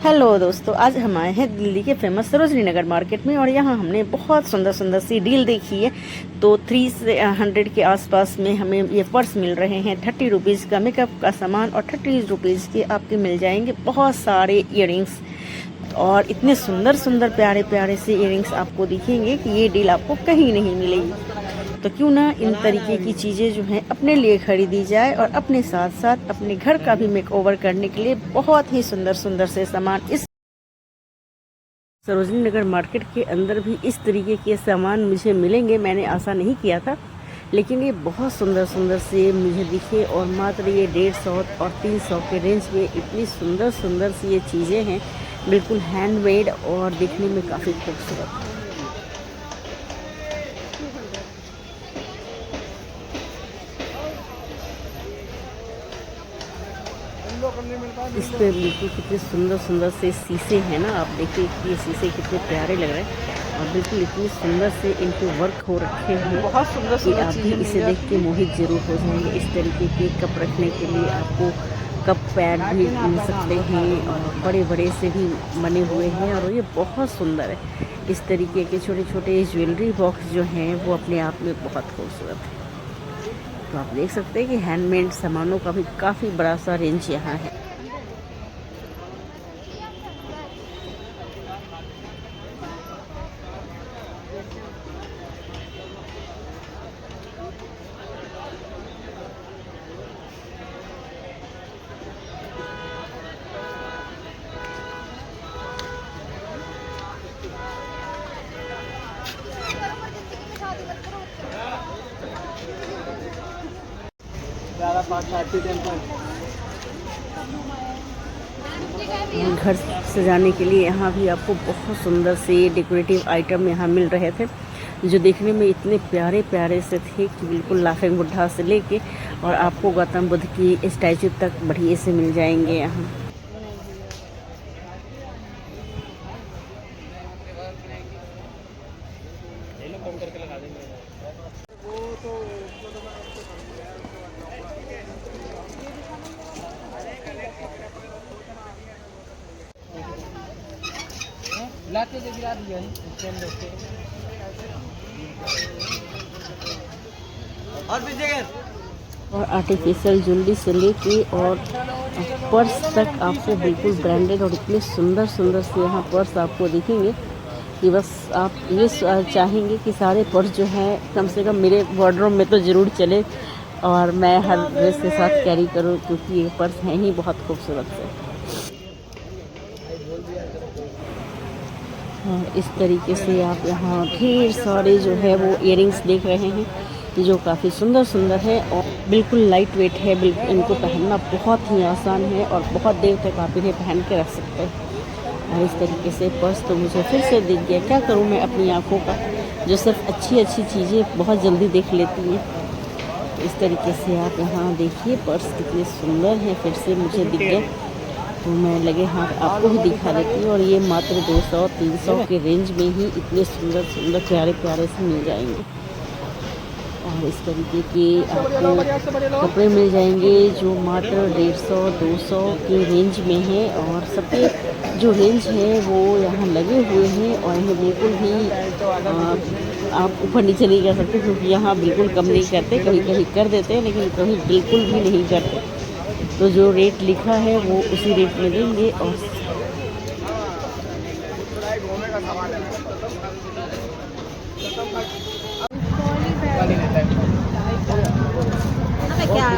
Hello दोस्तों, आज हम आए हैं दिल्ली के फेमस सरोजनी नगर मार्केट में और यहाँ हमने बहुत सुंदर सुंदर सी डील देखी है। तो 300 के आसपास में हमें ये पर्स मिल रहे हैं। 30 रुपीज़ का मेकअप का सामान और 30 रुपीज़ के आपके मिल जाएंगे बहुत सारे इयररिंग्स। और इतने सुंदर सुंदर प्यारे प्यारे से इयररिंग्स आपको दिखेंगे कि ये डील आपको कहीं नहीं मिलेगी। तो क्यों ना इन तरीके की चीज़ें जो हैं अपने लिए खरीदी जाए और अपने साथ साथ अपने घर का भी मेकओवर करने के लिए बहुत ही सुंदर सुंदर से सामान इस सरोजनी नगर मार्केट के अंदर भी इस तरीके के सामान मुझे मिलेंगे, मैंने आशा नहीं किया था। लेकिन ये बहुत सुंदर सुंदर से मुझे दिखे और मात्र ये 150 और 300 के रेंज में इतनी सुंदर सुंदर सी ये चीज़ें हैं, बिल्कुल हैंडमेड और दिखने में काफ़ी खूबसूरत। इस पे बिल्कुल कितने सुंदर सुंदर से शीशे हैं ना, आप देखिए कि ये शीशे कितने प्यारे लग रहे हैं और बिल्कुल इतनी सुंदर से इनके वर्क हो रखे हैं बहुत सुंदर कि सुंदर आप भी चीजें इसे देख के मोहित जरूर हो जाएंगे। इस तरीके के कप रखने के लिए आपको कप पैड भी मिल सकते हैं और बड़े बड़े से भी बने हुए हैं और ये बहुत सुंदर है। इस तरीके के छोटे छोटे ज्वेलरी बॉक्स जो हैं वो अपने आप में बहुत खूबसूरत है। तो आप देख सकते हैं कि हैंडमेड सामानों का भी काफ़ी बड़ा सा रेंज यहाँ है। घर सजाने के लिए यहाँ भी आपको बहुत सुंदर से डेकोरेटिव आइटम यहाँ मिल रहे थे, जो देखने में इतने प्यारे प्यारे से थे कि बिल्कुल लाफिंग बुद्धा से लेके और आपको गौतम बुद्ध की स्टैचू तक बढ़िया से मिल जाएंगे यहाँ। और आर्टिफिशियल ज्वेलरी से लेके और पर्स तक आपको बिल्कुल ब्रांडेड और इतने सुंदर सुंदर से यहाँ पर्स आपको दिखेंगे कि बस आप ये चाहेंगे कि सारे पर्स जो हैं कम से कम मेरे वार्डरोब में तो ज़रूर चले और मैं हर ड्रेस के साथ कैरी करूँ, क्योंकि ये पर्स हैं ही बहुत खूबसूरत से। और इस तरीके से आप यहाँ ढेर सारे जो है वो इयररिंग्स देख रहे हैं जो काफ़ी सुंदर सुंदर है और बिल्कुल लाइट वेट है। बिल्कुल इनको पहनना बहुत ही आसान है और बहुत देर तक आप इन्हें पहन के रख सकते हैं। और इस तरीके से पर्स तो मुझे फिर से दिख गया, क्या करूँ मैं अपनी आँखों का जो सिर्फ अच्छी अच्छी चीज़ें बहुत जल्दी देख लेती हैं। इस तरीके से आप यहाँ देखिए पर्स कितने सुंदर हैं, फिर से मुझे दिख गया तो मैं लगे हाथ आपको भी दिखा देती हूँ। और ये मात्र 200-300 के रेंज में ही इतने सुंदर सुंदर प्यारे प्यारे से मिल जाएंगे। और इस तरीके के आपको कपड़े मिल जाएंगे जो मात्र 150-200 के रेंज में है और सबके जो रेंज है वो यहाँ लगे हुए हैं। और यहाँ बिल्कुल भी आप ऊपर नीचे नहीं कर सकते, क्योंकि यहाँ बिल्कुल कम नहीं करते, कभी कभी कर देते हैं लेकिन कभी बिल्कुल भी नहीं करते। तो जो रेट लिखा है वो उसी रेट में देंगे। और क्या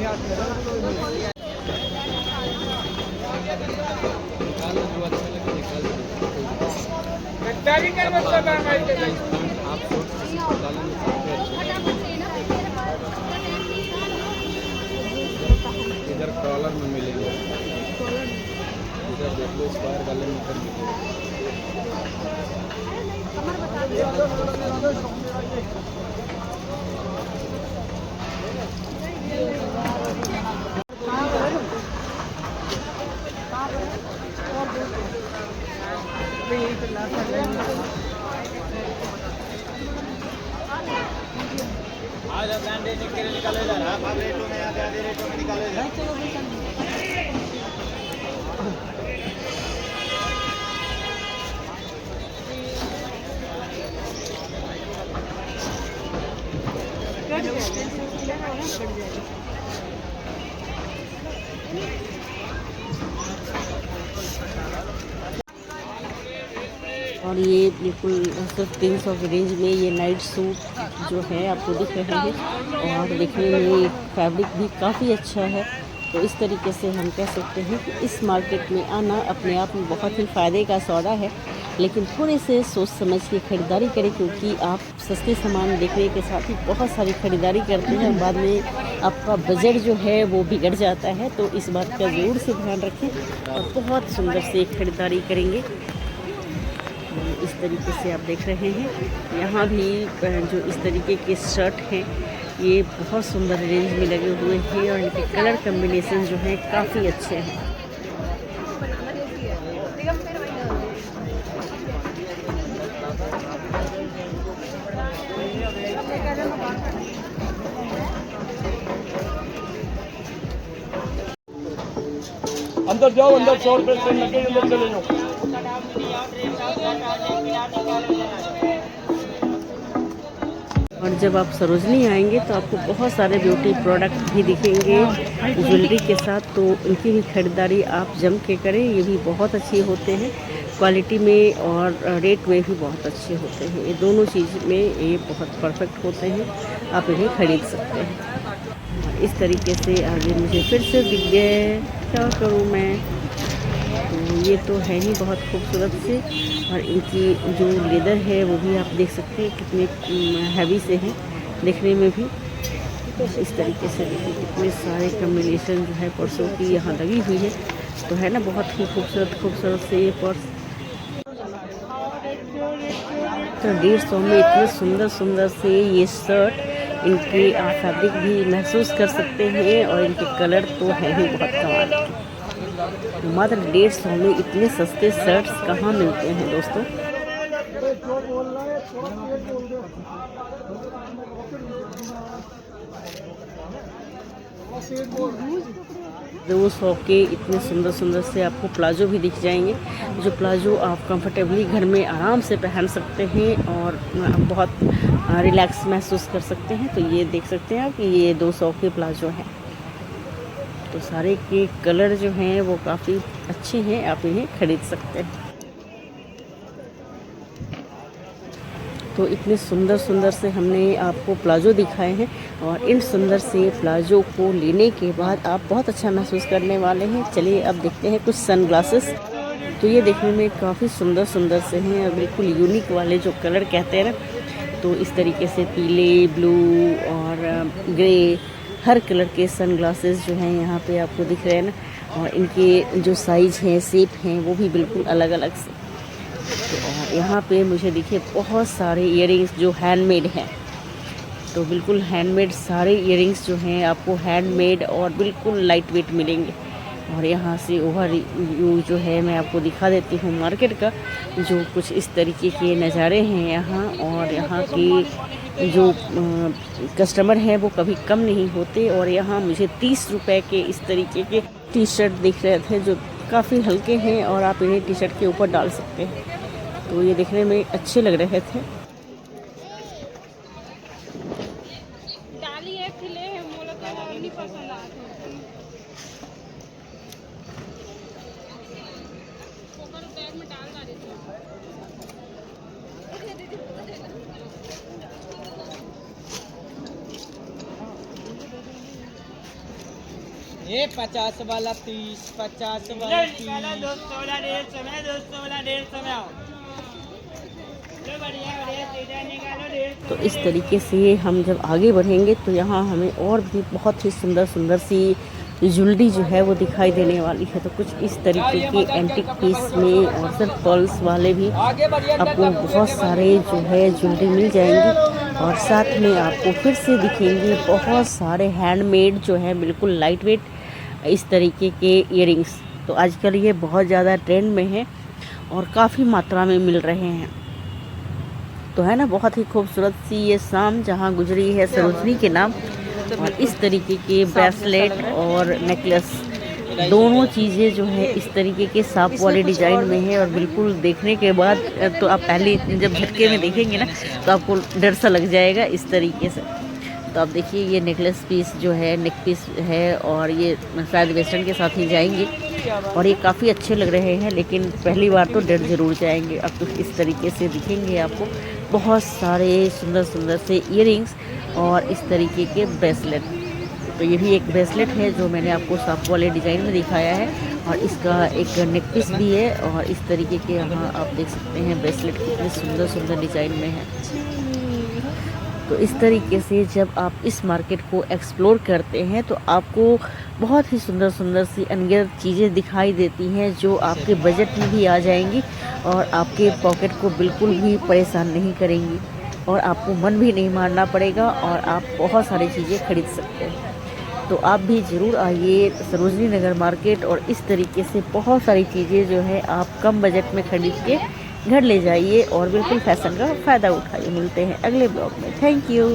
इधर कॉलर में मिलेंगे, इधर देख लो स्क्वायर गले में इधर मिलेगा। आज ब्रांड रेटिंग के लिए निकालो इधर, आप रेटों में आधे आधे रेटों में निकालो इधर। और ये बिल्कुल सिर्फ 300 की रेंज में ये नाइट सूट जो है आपको दिख रहे हैं, और देखने में फैब्रिक भी काफ़ी अच्छा है। तो इस तरीके से हम कह सकते हैं कि इस मार्केट में आना अपने आप में बहुत ही फ़ायदे का सौदा है, लेकिन थोड़े से सोच समझ के ख़रीदारी करें, क्योंकि आप सस्ते सामान देखने के साथ ही बहुत सारी ख़रीदारी करते हैं, बाद में आपका बजट जो है वो बिगड़ जाता है। तो इस बात का ज़रूर से ध्यान रखें और बहुत सुंदर से ख़रीदारी करेंगे। इस तरीके से आप देख रहे हैं यहाँ भी जो इस तरीके के शर्ट हैं ये बहुत सुंदर रेंज में लगे हुए हैं, और इनके कलर कम्बिनेशन जो है काफ़ी अच्छे हैं। अंदर जाओ, अंदर 100 रुपये से लगे, अंदर चले जाओ। और जब आप सरोजनी आएंगे तो आपको बहुत सारे ब्यूटी प्रोडक्ट भी दिखेंगे ज्वेलरी के साथ, तो उनकी भी खरीदारी आप जम के करें। ये भी बहुत अच्छे होते हैं क्वालिटी में, और रेट में भी बहुत अच्छे होते हैं। ये दोनों चीज़ में ये बहुत परफेक्ट होते हैं, आप इन्हें खरीद सकते हैं। इस तरीके से आगे मुझे फिर से दिख गए, क्या करूँ मैं। तो ये तो है ही बहुत खूबसूरत से, और इनकी जो लेदर है वो भी आप देख सकते हैं कितने हैवी से हैं देखने में भी। इस तरीके से देखिए कितने सारे कम्बिनेशन जो है पर्सों की यहाँ लगी हुई है, तो है ना बहुत ही खूबसूरत से ये पर्स। तो 150 में इतने सुंदर से ये शर्ट, इनके आप फैब्रिक भी महसूस कर सकते हैं, और इनके कलर तो है ही बहुत कमाल के। मात्र 150 में इतने सस्ते शर्ट्स कहाँ मिलते हैं दोस्तों। 200 के इतने सुंदर से आपको प्लाजो भी दिख जाएंगे, जो प्लाजो आप कंफर्टेबली घर में आराम से पहन सकते हैं और बहुत रिलैक्स महसूस कर सकते हैं। तो ये देख सकते हैं आप कि ये 200 के प्लाजो हैं। तो सारे के कलर जो हैं वो काफ़ी अच्छे हैं, आप इन्हें खरीद सकते हैं। तो इतने सुंदर से हमने आपको प्लाजो दिखाए हैं, और इन सुंदर से प्लाजो को लेने के बाद आप बहुत अच्छा महसूस करने वाले हैं। चलिए अब देखते हैं कुछ सनग्लासेस। तो ये देखने में काफ़ी सुंदर से हैं, और बिल्कुल यूनिक वाले जो कलर कहते हैं ना, तो इस तरीके से पीले, ब्लू और ग्रे हर कलर के सनग्लासेस जो हैं यहाँ पे आपको दिख रहे हैं ना, और इनके जो साइज़ हैं, शेप हैं, वो भी बिल्कुल अलग से। तो यहाँ पे मुझे दिखे बहुत सारे इयररिंग्स जो हैंडमेड हैं, तो बिल्कुल हैंडमेड सारे इयररिंग्स जो हैं आपको हैंडमेड और बिल्कुल लाइट वेट मिलेंगे। और यहाँ से ओवर व्यू जो है मैं आपको दिखा देती हूँ मार्केट का, जो कुछ इस तरीके के नज़ारे हैं यहाँ। और यहाँ के जो कस्टमर हैं वो कभी कम नहीं होते। और यहाँ मुझे 30 रुपए के इस तरीके के टी शर्ट दिख रहे थे, जो काफ़ी हल्के हैं और आप इन्हें टी शर्ट के ऊपर डाल सकते हैं। तो ये देखने में अच्छे लग रहे थे। ये 50 वाला 30, 50 वाला 30। दोस्तों वाला 150 में, दोस्तों वाला 150 में आओ। बढ़िया बढ़िया सीधा निकालो 150। तो इस तरीके से हम जब आगे बढ़ेंगे तो यहाँ हमें और भी बहुत ही सुंदर सुंदर सी ज्वेलरी जो है वो दिखाई देने वाली है। तो कुछ इस तरीके के एंटीक पीस में और सिर्फ पर्ल्स वाले भी आपको बहुत सारे जो है ज्वेलरी मिल जाएंगी। और साथ में आपको फिर से दिखेंगे बहुत सारे हैंडमेड जो है बिल्कुल लाइट वेट इस तरीके के इयरिंग्स। तो आजकल ये बहुत ज़्यादा ट्रेंड में है और काफ़ी मात्रा में मिल रहे हैं। तो है ना बहुत ही खूबसूरत सी ये शाम जहाँ गुजरी है सरोजनी के नाम। और इस तरीके के ब्रेसलेट और नेकलेस दोनों चीज़ें जो है इस तरीके के सांप वाले डिज़ाइन में है। और बिल्कुल देखने के बाद तो आप पहले जब झटके में देखेंगे ना तो आपको डर सा लग जाएगा इस तरीके से। तो आप देखिए ये नेकलेस पीस जो है नेक पीस है और ये शायद वेस्टर्न के साथ ही जाएंगे और ये काफ़ी अच्छे लग रहे हैं। लेकिन पहली बार तो डर ज़रूर जाएंगे। अब तो इस तरीके से दिखेंगे आपको बहुत सारे सुंदर सुंदर से इयरिंग्स और इस तरीके के ब्रेसलेट। तो ये भी एक ब्रेसलेट है जो मैंने आपको सांप वाले डिज़ाइन में दिखाया है और इसका एक नेक पीस भी है। और इस तरीके के यहाँ आप देख सकते हैं ब्रेसलेट कितने सुंदर सुंदर डिज़ाइन में है। तो इस तरीके से जब आप इस मार्केट को एक्सप्लोर करते हैं तो आपको बहुत ही सुंदर सुंदर सी अनगिनत चीज़ें दिखाई देती हैं जो आपके बजट में भी आ जाएंगी और आपके पॉकेट को बिल्कुल भी परेशान नहीं करेंगी और आपको मन भी नहीं मारना पड़ेगा और आप बहुत सारी चीज़ें खरीद सकते हैं। तो आप भी ज़रूर आइए सरोजनी नगर मार्केट और इस तरीके से बहुत सारी चीज़ें जो है आप कम बजट में खरीद के घर ले जाइए और बिल्कुल फैशन का फ़ायदा उठाइए। मिलते हैं अगले ब्लॉग में। Thank you.